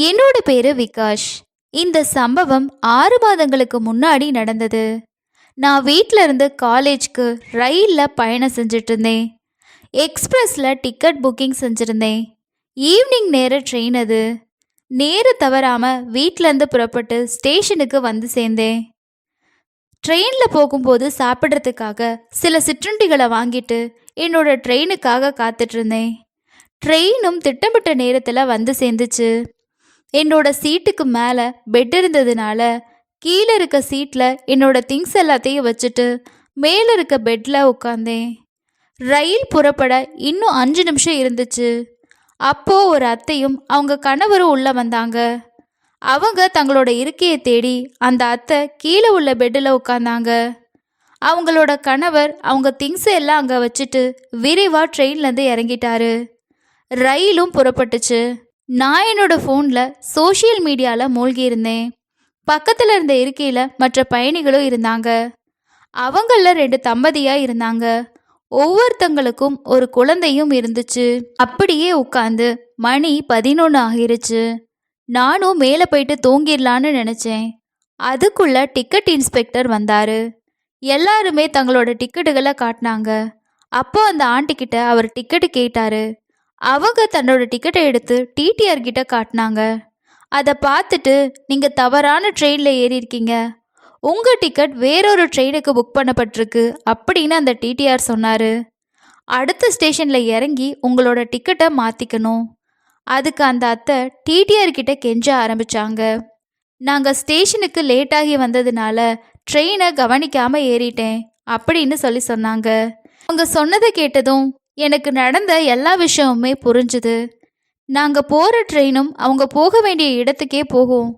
என்னோட பேரு விகாஷ். இந்த சம்பவம் 6 மாதங்களுக்கு முன்னாடி நடந்தது. நான் வீட்டில் இருந்து காலேஜ்க்கு ரயிலில் பயணம் செஞ்சுட்டு இருந்தேன். எக்ஸ்பிரஸில் டிக்கெட் புக்கிங் செஞ்சுருந்தேன். ஈவினிங் நேர ட்ரெயின் அது. நேரம் தவறாமல் வீட்டிலேருந்து புறப்பட்டு ஸ்டேஷனுக்கு வந்து சேர்ந்தேன். ட்ரெயினில் போகும்போது சாப்பிட்றதுக்காக சில சிற்றுண்டிகளை வாங்கிட்டு என்னோட ட்ரெயினுக்காக காத்துட்ருந்தேன். ட்ரெயினும் திட்டமிட்ட நேரத்தில் வந்து சேர்ந்துச்சு. என்னோட சீட்டுக்கு மேலே பெட் இருந்ததுனால கீழே இருக்க சீட்டில் என்னோட திங்ஸ் எல்லாத்தையும் வச்சுட்டு மேலே இருக்க பெட்டில் உட்காந்தேன். ரயில் புறப்பட இன்னும் 5 நிமிஷம் இருந்துச்சு. அப்போது ஒரு அத்தையும் அவங்க கணவரும் உள்ளே வந்தாங்க. அவங்க தங்களோட இருக்கையை தேடி அந்த அத்தை கீழே உள்ள பெட்டில் உட்காந்தாங்க. அவங்களோட கணவர் அவங்க திங்ஸ் எல்லாம் அங்கே வச்சுட்டு விரைவாக ட்ரெயின்லேருந்து இறங்கிட்டாரு. ரயிலும் புறப்பட்டுச்சு. நான் என்னோட ஃபோனில் சோஷியல் மீடியாவில் மூழ்கி இருந்தேன். பக்கத்தில் இருந்த இருக்கையில் மற்ற பயணிகளும் இருந்தாங்க. அவங்கள 2 தம்பதியாக இருந்தாங்க. ஒவ்வொருத்தங்களுக்கும் ஒரு குழந்தையும் இருந்துச்சு. அப்படியே உட்காந்து மணி 11 ஆகிருச்சு. நானும் மேலே போயிட்டு தூங்கிடலான்னு நினச்சேன். அதுக்குள்ள டிக்கெட் இன்ஸ்பெக்டர் வந்தார். எல்லாருமே தங்களோட டிக்கெட்டுகளை காட்டினாங்க. அப்போ அந்த ஆண்டிக்கிட்ட அவர் டிக்கெட்டு கேட்டார். அவங்க தன்னோட டிக்கெட்டை எடுத்து டிடிஆர் கிட்ட காட்டினாங்க. அதை பார்த்துட்டு நீங்கள் தவறான ட்ரெயினில் ஏறியிருக்கீங்க, உங்கள் டிக்கெட் வேறொரு ட்ரெயினுக்கு புக் பண்ணப்பட்டிருக்கு அப்படின்னு அந்த டிடிஆர் சொன்னார். அடுத்த ஸ்டேஷனில் இறங்கி உங்களோட டிக்கெட்டை மாற்றிக்கணும். அதுக்கு அந்த அத்தை டிடிஆர் கிட்ட கெஞ்ச ஆரம்பித்தாங்க. நாங்கள் ஸ்டேஷனுக்கு லேட்டாகி வந்ததுனால ட்ரெயினை கவனிக்காமல் ஏறிட்டேன் அப்படின்னு சொன்னாங்க. அவங்க சொன்னதை கேட்டதும் எனக்கு நடந்த எல்லா விஷயமுமே புரிஞ்சுது. நாங்கள் போகிற ட்ரெயினும் அவங்க போக வேண்டிய இடத்துக்கே போகும்.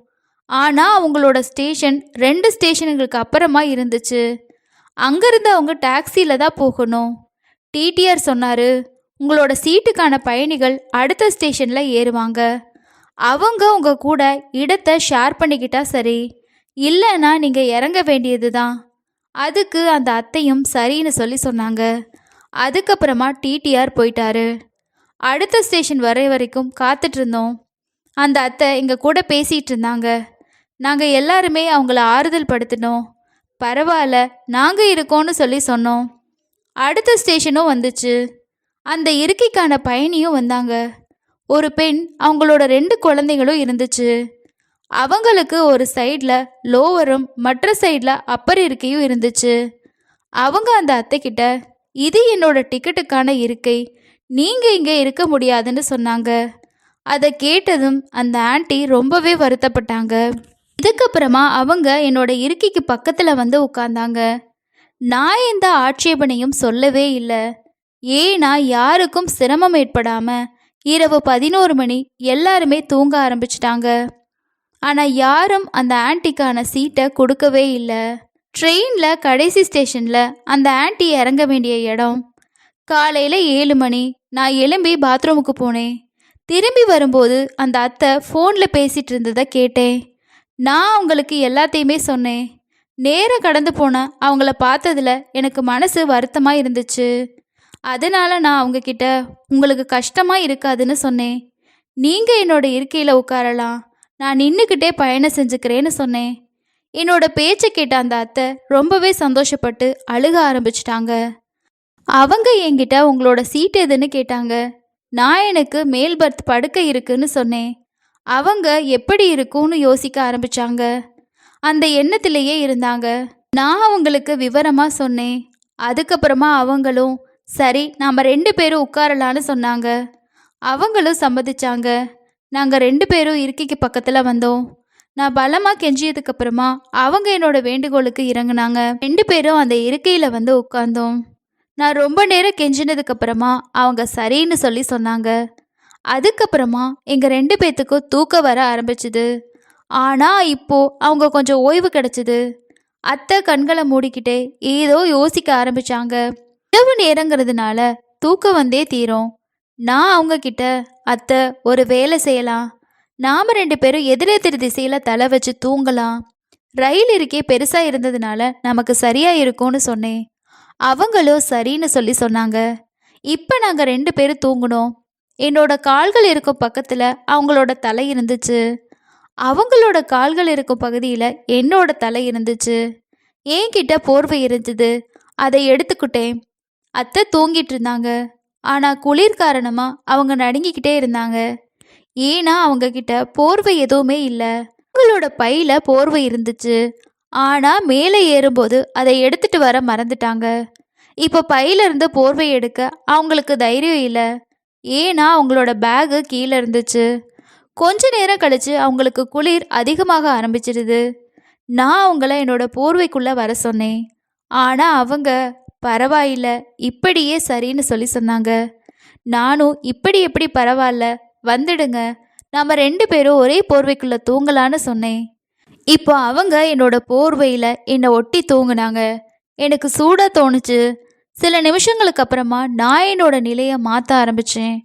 ஆனால் அவங்களோட ஸ்டேஷன் 2 ஸ்டேஷனுங்களுக்கு அப்புறமா இருந்துச்சு. அங்கேருந்து அவங்க டாக்ஸியில் தான் போகணும். டிடிஆர் சொன்னார், உங்களோட சீட்டுக்கான பயணிகள் அடுத்த ஸ்டேஷனில் ஏறுவாங்க. அவங்க உங்கள் கூட இடத்தை ஷேர் பண்ணிக்கிட்டா சரி, இல்லைன்னா நீங்கள் இறங்க வேண்டியது தான். அதுக்கு அந்த அத்தையும் சரின்னு சொன்னாங்க. அதுக்கப்புறமா டிடிஆர் போயிட்டாரு. அடுத்த ஸ்டேஷன் வர வரைக்கும் காத்துட்ருந்தோம். அந்த அத்தை எங்கள் கூட பேசிகிட்டு இருந்தாங்க. நாங்கள் எல்லாருமே அவங்கள ஆறுதல் படுத்தினோம். பரவாயில்ல, நாங்கள் இருக்கோன்னு சொன்னோம். அடுத்த ஸ்டேஷனும் வந்துச்சு. அந்த இருக்கைக்கான பயணியும் வந்தாங்க. ஒரு பெண், அவங்களோட 2 குழந்தைகளும் இருந்துச்சு. அவங்களுக்கு ஒரு சைடில் லோவரும் மற்ற சைடில் அப்பர் இருக்கையும் இருந்துச்சு. அவங்க அந்த அத்தைக்கிட்ட, இது என்னோட டிக்கெட்டுக்கான இருக்கை, நீங்கள் இங்கே இருக்க முடியாதுன்னு சொன்னாங்க. அதை கேட்டதும் அந்த ஆண்டி ரொம்பவே வருத்தப்பட்டாங்க. இதுக்கப்புறமா அவங்க என்னோட இருக்கைக்கு பக்கத்தில் வந்து உட்கார்ந்தாங்க. நான் எந்த ஆட்சேபனையும் சொல்லவே இல்லை. ஏன்னா யாருக்கும் சிரமம் ஏற்படாமல் இரவு 11 மணி எல்லாருமே தூங்க ஆரம்பிச்சிட்டாங்க. ஆனால் யாரும் அந்த ஆண்டிக்கான சீட்டை கொடுக்கவே இல்லை. ட்ரெயினில் கடைசி ஸ்டேஷனில் அந்த ஆண்டி இறங்க வேண்டிய இடம். காலையில் 7 மணி. நான் எழும்பி பாத்ரூமுக்கு போனேன். திரும்பி வரும்போது அந்த அத்தை ஃபோனில் பேசிகிட்டு இருந்ததை கேட்டேன். நான் அவங்களுக்கு எல்லாத்தையுமே சொன்னேன். நேரம் கடந்து போனால் அவங்கள பார்த்ததில் எனக்கு மனசு வருத்தமாக இருந்துச்சு. அதனால் நான் அவங்கக்கிட்ட, உங்களுக்கு கஷ்டமாக இருக்காதுன்னு சொன்னேன். நீங்கள் என்னோட இருக்கையில் உட்காரலாம், நான் நின்றுக்கிட்டே பயணம் செஞ்சுக்கிறேன்னு சொன்னேன். என்னோட பேச்சை கேட்ட அந்த அத்தை ரொம்பவே சந்தோஷப்பட்டு அழுக ஆரம்பிச்சிட்டாங்க. அவங்க என்கிட்ட உங்களோட சீட் எதுன்னு கேட்டாங்க. நான் எனக்கு மேல் பர்த் படுக்கை இருக்குன்னு சொன்னேன். அவங்க எப்படி இருக்கும்னு யோசிக்க ஆரம்பித்தாங்க. அந்த எண்ணத்திலேயே இருந்தாங்க. நான் அவங்களுக்கு விவரமாக சொன்னேன். அதுக்கப்புறமா அவங்களும் சரி, நாம் 2 பேரும் உட்காரலான்னு சொன்னாங்க. அவங்களும் சம்மதிச்சாங்க. நாங்கள் 2 பேரும் இருக்கைக்கு பக்கத்தில் வந்தோம். நான் பலமாக கெஞ்சியதுக்கப்புறமா அவங்க என்னோட வேண்டுகோளுக்கு இறங்குனாங்க. 2 பேரும் அந்த இருக்கையில் வந்து உட்கார்ந்தோம். நான் ரொம்ப நேரம் கெஞ்சினதுக்கப்புறமா அவங்க சரின்னு சொன்னாங்க. அதுக்கப்புறமா எங்கள் 2 பேர்த்துக்கும் தூக்கம் வர ஆரம்பிச்சுது. ஆனால் இப்போது அவங்க கொஞ்சம் ஓய்வு கிடச்சிது. அத்தை கண்களை மூடிக்கிட்டே ஏதோ யோசிக்க ஆரம்பித்தாங்க. இரவு நேரங்கிறதுனால தூக்கம் வந்தே தீரும். நான் அவங்கக்கிட்ட, அத்தை ஒரு வேலை செய்யலாம், நாம் 2 பேரும் எதிரெதிர் திசையில் தலை வச்சு தூங்கலாம், ரயில் இருக்கே பெருசாக இருந்ததுனால நமக்கு சரியாக இருக்கும்னு சொன்னேன். அவங்களும் சரின்னு சொன்னாங்க. இப்போ நாங்கள் 2 பேரும் தூங்கினோம். என்னோட கால்கள் இருக்கும் பக்கத்தில் அவங்களோட தலை இருந்துச்சு. அவங்களோட கால்கள் இருக்கும் பகுதியில் என்னோட தலை இருந்துச்சு. என்கிட்ட போர்வை இருந்தது. அதை எடுத்துக்கிட்டேன். அத்தை தூங்கிட்டு இருந்தாங்க. ஆனால் குளிர் காரணமாக அவங்க நடுங்கிக்கிட்டே இருந்தாங்க. ஏன்னா அவங்க கிட்ட போர்வை எதுவுமே இல்லை. அவங்களோட பையில போர்வை இருந்துச்சு. ஆனால் மேலே ஏறும்போது அதை எடுத்துட்டு வர மறந்துட்டாங்க. இப்போ பையில இருந்து போர்வை எடுக்க அவங்களுக்கு தைரியம் இல்லை. ஏன்னா அவங்களோட பேகு கீழே இருந்துச்சு. கொஞ்ச நேரம் கழிச்சு அவங்களுக்கு குளிர் அதிகமாக ஆரம்பிச்சிடுது. நான் அவங்கள என்னோட போர்வைக்குள்ளே வர சொன்னேன். ஆனால் அவங்க பரவாயில்ல, இப்படியே சரின்னு சொல்லி சொன்னாங்க. நானும் இப்படி எப்படி பரவாயில்ல, வந்துடுங்க, நம்ம 2 பேரும் ஒரே போர்வைக்குள்ளே தூங்கலான்னு சொன்னேன். இப்போ அவங்க என்னோட போர்வையில் என்னை ஒட்டி தூங்குனாங்க. எனக்கு சூடாக தோணுச்சு. சில நிமிஷங்களுக்கு அப்புறமா நான் என்னோட நிலையை மாற்ற ஆரம்பித்தேன்.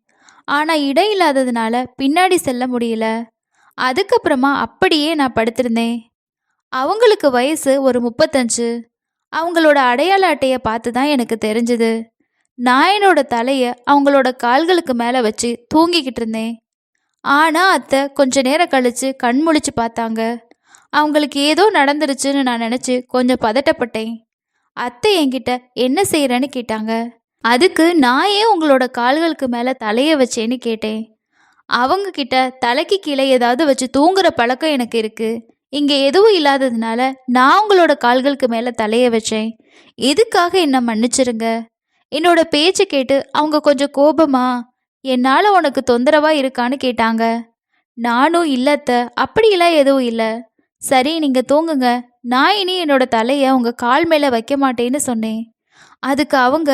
ஆனால் இடம் இல்லாததுனால பின்னாடி செல்ல முடியல. அதுக்கப்புறமா அப்படியே நான் படுத்திருந்தேன். அவங்களுக்கு வயசு ஒரு 35. அவங்களோட அடையாள அட்டையை பார்த்து தான் எனக்கு தெரிஞ்சுது. நான் என்னோட தலையை அவங்களோட கால்களுக்கு மேலே வச்சு தூங்கிக்கிட்டு இருந்தேன். ஆனால் அத்தை கொஞ்ச நேரம் கழித்து கண் முழிச்சு பார்த்தாங்க. அவங்களுக்கு ஏதோ நடந்துருச்சுன்னு நான் நினச்சி கொஞ்சம் பதட்டப்பட்டேன். அத்தை என்கிட்ட என்ன செய்கிறேன்னு கேட்டாங்க. அதுக்கு நான் ஏன் உங்களோட கால்களுக்கு மேலே தலையை வச்சேன்னு கேட்டேன். அவங்க கிட்ட தலைக்கு கீழே ஏதாவது வச்சு தூங்குற பழக்கம் எனக்கு இருக்குது. இங்கே எதுவும் இல்லாததுனால நான் உங்களோட கால்களுக்கு மேலே தலையை வச்சேன். இதுக்காக என்னை மன்னிச்சிருங்க. என்னோட பேச்சு கேட்டு அவங்க கொஞ்சம் கோபமா, என்னால் உனக்கு தொந்தரவாக இருக்கான்னு கேட்டாங்க. நானும் இல்லத்த, அப்படியெல்லாம் எதுவும் இல்லை, சரி நீங்கள் தூங்குங்க, நான் இனி என்னோட தலையை உங்கள் கால் மேலே வைக்க மாட்டேன்னு சொன்னேன். அதுக்கு அவங்க,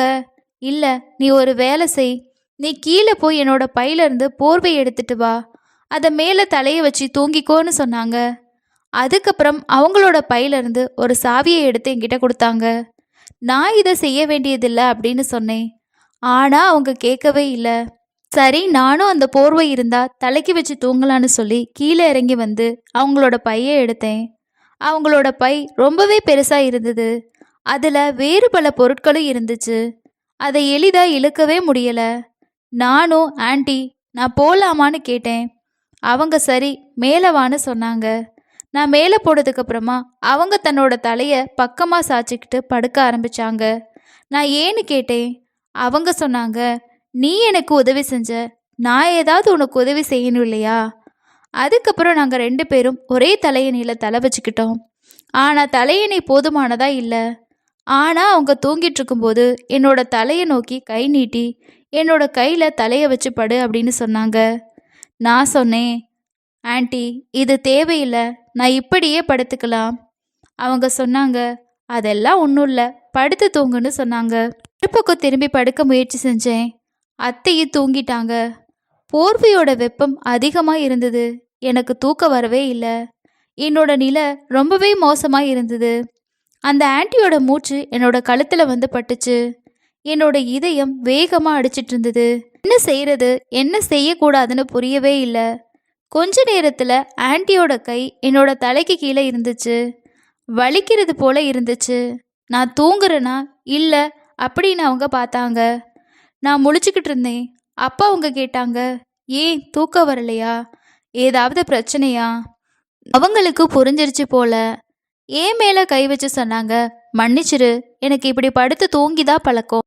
இல்லை, நீ ஒரு வேலை செய், நீ கீழே போய் என்னோட பையிலேருந்து போர்வை எடுத்துட்டு வா, அதை மேலே தலையை வச்சு தூங்கிக்கோன்னு சொன்னாங்க. அதுக்கப்புறம் அவங்களோட பையிலேருந்து ஒரு சாவியை எடுத்து என்கிட்ட கொடுத்தாங்க. நான் இதை செய்ய வேண்டியதில்லை அப்படின்னு சொன்னேன். ஆனால் அவங்க கேட்கவே இல்லை. சரி, நானும் அந்த போர்வை இருந்தால் தலைக்கு வச்சு தூங்கலான்னு சொல்லி கீழே இறங்கி வந்து அவங்களோட பையை எடுத்தேன். அவங்களோட பை ரொம்பவே பெருசாக இருந்தது. அதில் வேறு பல பொருட்களும் இருந்துச்சு. அதை எளிதாக இழுக்கவே முடியலை. நானும் ஆண்டி நான் போகலாமான்னு கேட்டேன். அவங்க சரி மேலே வான்னு சொன்னாங்க. நான் மேலே போனதுக்கப்புறமா அவங்க தன்னோட தலையை பக்கமாக சாய்ச்சிக்கிட்டு படுக்க ஆரம்பித்தாங்க. நான் ஏன்னு கேட்டேன். அவங்க சொன்னாங்க, நீ எனக்கு உதவி செஞ்ச, நான் ஏதாவது உனக்கு உதவி செய்யணும் இல்லையா? அதுக்கப்புறம் நாங்கள் 2 பேரும் ஒரே தலையணையில் தலை வச்சுக்கிட்டோம். ஆனால் தலையணை போதுமானதா இல்லை. ஆனால் அவங்க தூங்கிட்டு இருக்கும்போது என்னோட தலையை நோக்கி கை நீட்டி என்னோட கையில் தலையை வச்சு படு அப்படின்னு சொன்னாங்க. நான் சொன்னேன், ஆண்டி இது தேவையில்லை, நான் இப்படியே படுத்துக்கலாம். அவங்க சொன்னாங்க, அதெல்லாம் ஒன்றும் இல்லை, படுத்து தூங்குன்னு சொன்னாங்க. ஒரு பக்கம் திரும்பி படுக்க முயற்சி செஞ்சேன். அத்தையும் தூங்கிட்டாங்க. போர்வையோட வெப்பம் அதிகமாக இருந்தது. எனக்கு தூக்கம் வரவே இல்லை. என்னோட நிலை ரொம்பவே மோசமாக இருந்தது. அந்த ஆண்டியோட மூச்சு என்னோட கழுத்தில் வந்து பட்டுச்சு. என்னோட இதயம் வேகமாக அடிச்சிட்டு இருந்தது. என்ன செய்யறது, என்ன செய்யக்கூடாதுன்னு புரியவே இல்லை. கொஞ்ச நேரத்தில் ஆண்டியோட கை என்னோட தலைக்கு கீழே இருந்துச்சு. வலிக்கிறது போல இருந்துச்சு. நான் தூங்குறேனா இல்லை அப்படின்னு அவங்க பார்த்தாங்க. நான் முழிச்சுக்கிட்டு இருந்தேன். அப்பா அவங்க கேட்டாங்க, ஏன் தூக்கம் வரலையா, ஏதாவது பிரச்சனையா? அவங்களுக்கு புரிஞ்சிருச்சு போல. ஏன் மேலே கை வச்சு சொன்னாங்க, மன்னிச்சிரு, எனக்கு இப்படி படுத்து தூங்கிதான் பழக்கம்.